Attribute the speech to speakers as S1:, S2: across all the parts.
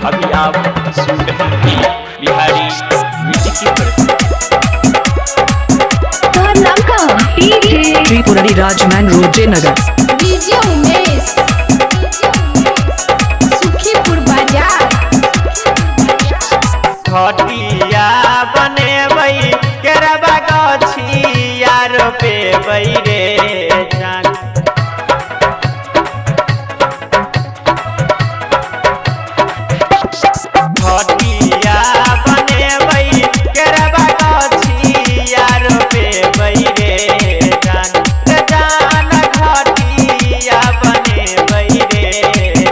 S1: अभी आप सुन रहे हैं बिहारी म्यूजिक की
S2: त्रिपुरारी राजमैन रोजे नगर
S3: डीजे उमेश सुखीपुर बाजार
S1: खटिया बने बई केरबा गछिया रोपे बई रे जान खटिया बने बई केरबा गछिया रोपे बई रे जान रे जान खटिया बने बई रे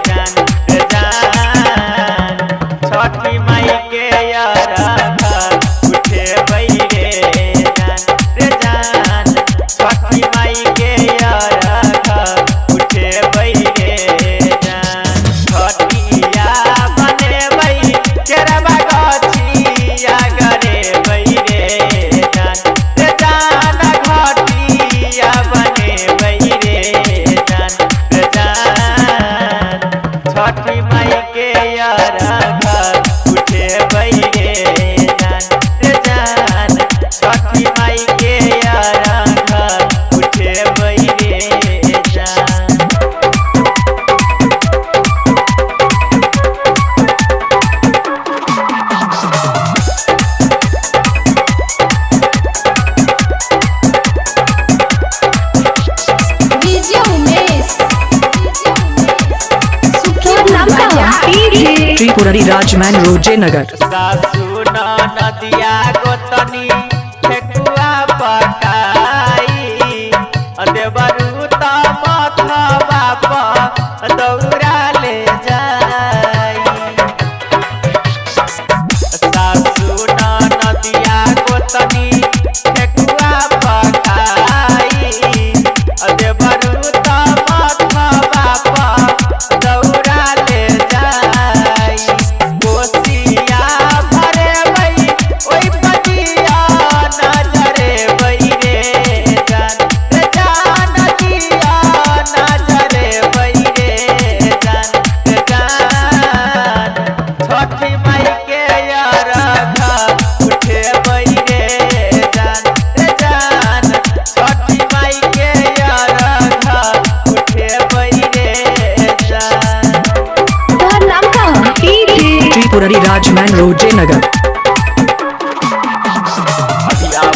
S1: जान रे जान छठी माई के यार उठे बई रे जान रे जान छठी माई के यार उठे बई रे जान खटिया बने बई केरबा गछिया गरे बई रे जान रे जान खटिया बने बई रे जान रे जान छठी माई के यार उठे बई रे जान रे जान छठी माई के यार उठे बई रे जान
S3: डीजे उमेश सुखीपुर बाजार
S2: त्रिपुरारी राजमैन रोजे नगर
S1: सासू नदिया गोतनी ठेकुआ पकाई देवरू तमथवा पर दौरा ले जाई सासू नदिया गोतनी ठेकुआ पकाई देवरू तमथवा पर दौरा ले जाई कोसिया भरे बई ओई पतिया नजरे बई रे जान रे जान दिया नजरे बई रे जान रे जान छठी माई के यार उठे बई रे जान रे जान छठी माई के यार उठे बई रे जान
S2: त्रिपुरारी राजमैन रोजे नगर
S1: अभी आप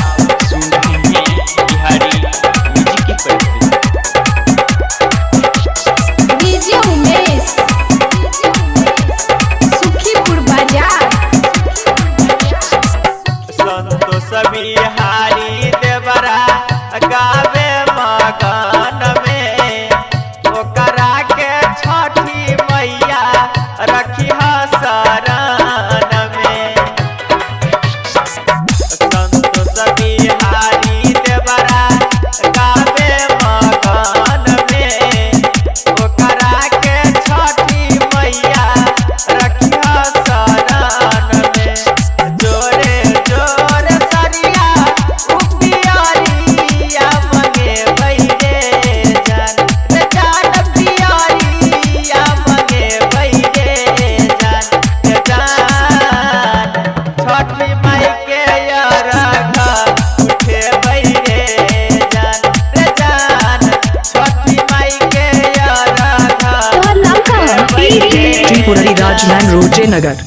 S1: सुन रहे हैं बिहारी म्यूजिक की
S3: डीजे उमेश सुखीपुर बाजार
S1: संतोष बिहारी देवरा गावे मगन में ओकरा के छठी मैया रखी शरण में संतोष बिहारी देवरा गावे मगन में ओकरा के छठी मैया रखी शरण में जोरे जोरे सरिया उपियरिया मगे बई रे जान रे जान पियरिया मगे बई रे जान रे जान छठी माई के यार उठे बई रे जान रे जान छठी माई के यार उठे बई रे
S2: त्रिपुरारी राजमैन रोजे नगर